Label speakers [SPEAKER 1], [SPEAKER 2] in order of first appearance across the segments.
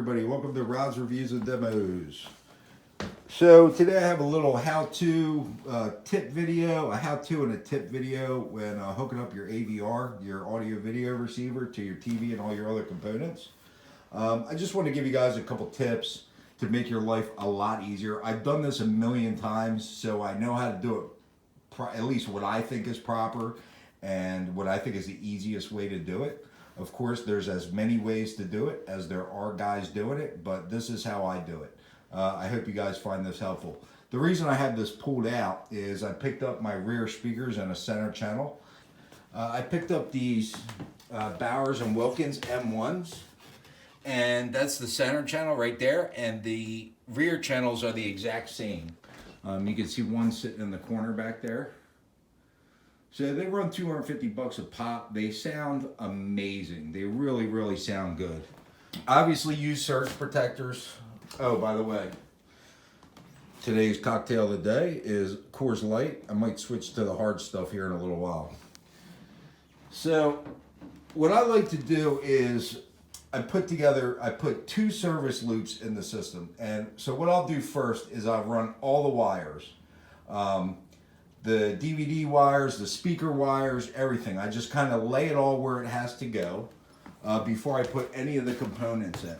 [SPEAKER 1] everybody? Welcome to Rod's Reviews and Demos. So today I have a little how-to tip video, a how-to and a tip video when hooking up your AVR, your audio video receiver, to your TV and all your other components. I just want to give you guys a couple tips to make your life a lot easier. I've done this a million times, so I know how to do it, at least what I think is proper and what I think is the easiest way to do it. Of course, there's as many ways to do it as there are guys doing it, but this is how I do it. I hope you guys find this helpful. The reason I had this pulled out is I picked up my rear speakers and a center channel. I picked up these Bowers and Wilkins M1s, and that's the center channel right there, and the rear channels are the exact same. You can see one sitting in the corner back there. So they run $250 a pop. They sound amazing. They really, really sound good. Obviously use surge protectors. Oh, by the way, today's cocktail of the day is Coors Light. I might switch to the hard stuff here in a little while. So what I like to do is I put two service loops in the system. And so what I'll do first is I'll run all the wires. The DVD wires, the speaker wires, everything. I just kind of lay it all where it has to go before I put any of the components in.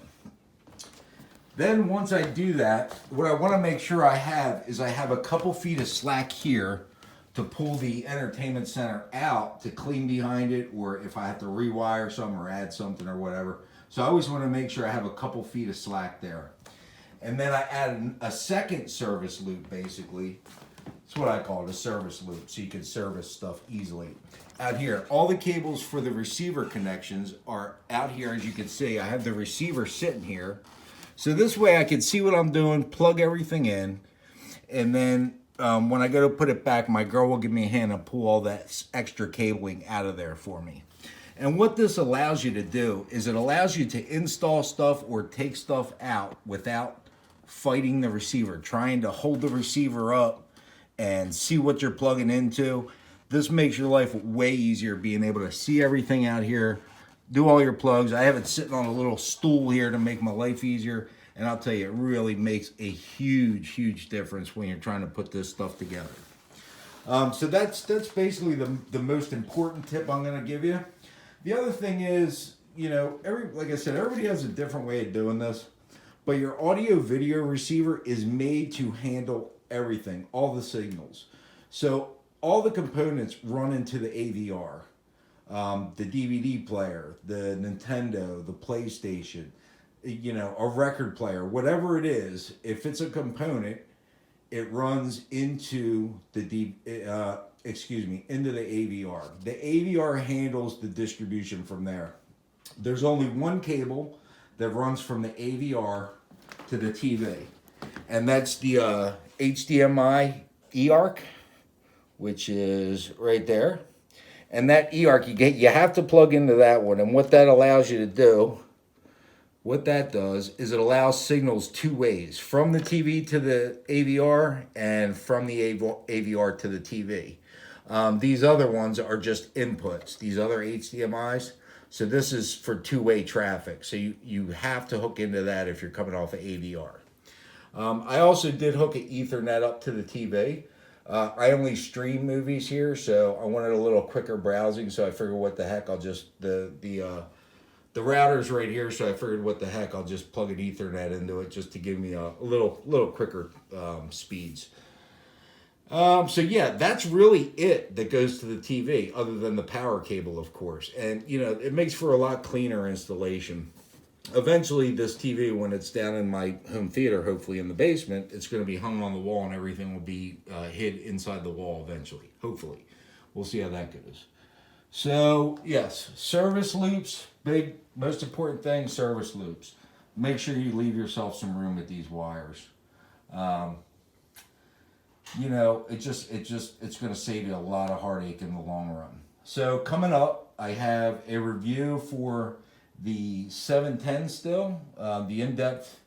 [SPEAKER 1] Then once I do that, what I want to make sure I have is I have a couple feet of slack here to pull the entertainment center out to clean behind it, or if I have to rewire something or add something or whatever. So I always want to make sure I have a couple feet of slack there. And then I add a second service loop, basically. That's what I call it, a service loop, so you can service stuff easily. Out here, all the cables for the receiver connections are out here. As you can see, I have the receiver sitting here. So this way I can see what I'm doing, plug everything in, and then when I go to put it back, my girl will give me a hand and pull all that extra cabling out of there for me. And what this allows you to do is it allows you to install stuff or take stuff out without fighting the receiver, trying to hold the receiver up and see what you're plugging into. This makes your life way easier, being able to see everything out here, do all your plugs. I have it sitting on a little stool here to make my life easier, and I'll tell you, it really makes a huge, huge difference when you're trying to put this stuff together. So that's basically the most important tip I'm gonna give you. The other thing is, you know, like I said, everybody has a different way of doing this, but your audio video receiver is made to handle everything, all the signals. So all the components run into the AVR, the DVD player, the Nintendo, the PlayStation, you know, a record player, whatever it is. If it's a component, it runs into the into the AVR. The AVR handles the distribution from there. There's only one cable that runs from the AVR to the TV, and that's the HDMI eARC, which is right there. And that eARC, you have to plug into that one. And what that allows you to do, what that does is it allows signals two ways, from the TV to the AVR and from the AVR to the TV. These other ones are just inputs, these other HDMIs. So this is for two-way traffic. So you have to hook into that if you're coming off of AVR. I also did hook an Ethernet up to the TV. I only stream movies here, so I wanted a little quicker browsing, so I figured what the heck, I'll just, the router's right here, so I figured what the heck, I'll just plug an Ethernet into it just to give me a little quicker speeds. So yeah, that's really it that goes to the TV, other than the power cable, of course. And, you know, it makes for a lot cleaner installation. Eventually, this TV, when it's down in my home theater, hopefully in the basement, it's going to be hung on the wall and everything will be hid inside the wall eventually. Hopefully. We'll see how that goes. So, yes, service loops, big, most important thing, service loops. Make sure you leave yourself some room with these wires. You know, it's going to save you a lot of heartache in the long run. So, coming up, I have a review for the 710 still, the in-depth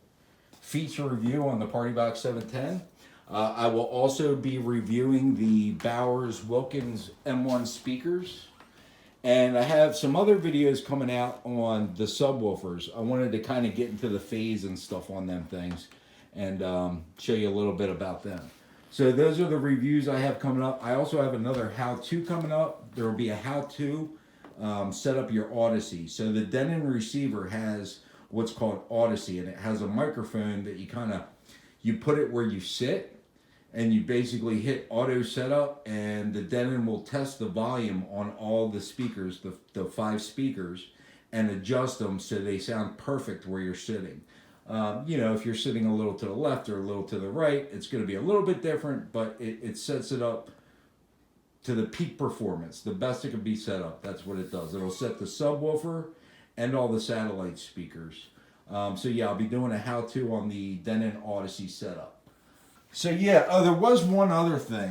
[SPEAKER 1] feature review on the Party Box 710. I will also be reviewing the Bowers Wilkins M1 speakers And I have some other videos coming out on the subwoofers. I wanted to kind of get into the phase and stuff on them things and show you a little bit about them. So those are the reviews I have coming up. I also have another how-to coming up. There will be a how-to set up your Odyssey. So the Denon receiver has what's called Odyssey, and it has a microphone that you put it where you sit, and you basically hit auto setup, and the Denon will test the volume on all the speakers, the 5 speakers, and adjust them so they sound perfect where you're sitting. You know, if you're sitting a little to the left or a little to the right, it's going to be a little bit different, but it sets it up to the peak performance, the best it can be set up. That's what it does. It'll set the subwoofer and all the satellite speakers. So yeah, I'll be doing a how-to on the Denon Odyssey setup. So yeah, there was one other thing.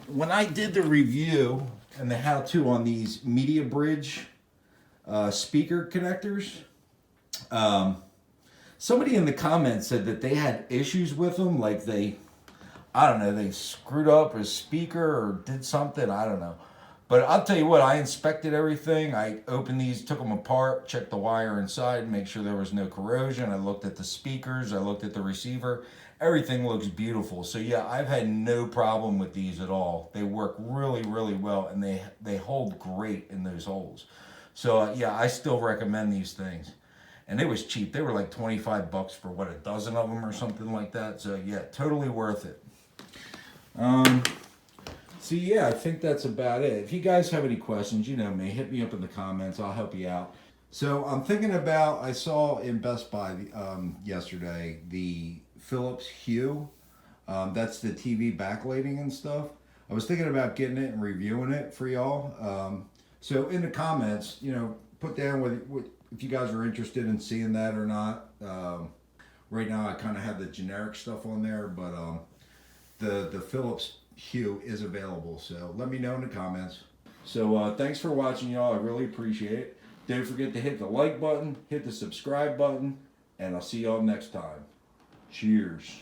[SPEAKER 1] When I did the review and the how-to on these Media Bridge speaker connectors, somebody in the comments said that they had issues with them, like I don't know, they screwed up a speaker or did something, I don't know. But I'll tell you what, I inspected everything. I opened these, took them apart, checked the wire inside, make sure there was no corrosion. I looked at the speakers, I looked at the receiver. Everything looks beautiful. So yeah, I've had no problem with these at all. They work really, really well, and they hold great in those holes. So yeah, I still recommend these things. And it was cheap. They were like 25 bucks for what, a dozen of them or something like that. So yeah, totally worth it. So yeah, I think that's about it. If you guys have any questions, you know me, hit me up in the comments. I'll help you out. So I'm thinking about, I saw in Best Buy yesterday the Philips Hue. That's the TV backlighting and stuff. I was thinking about getting it and reviewing it for y'all. So in the comments, you know, put down what if you guys are interested in seeing that or not. Right now I kind of have the generic stuff on there, but the Philips Hue is available. So let me know in the comments. So thanks for watching, y'all. I really appreciate it. Don't forget to hit the like button, hit the subscribe button, and I'll see y'all next time. Cheers.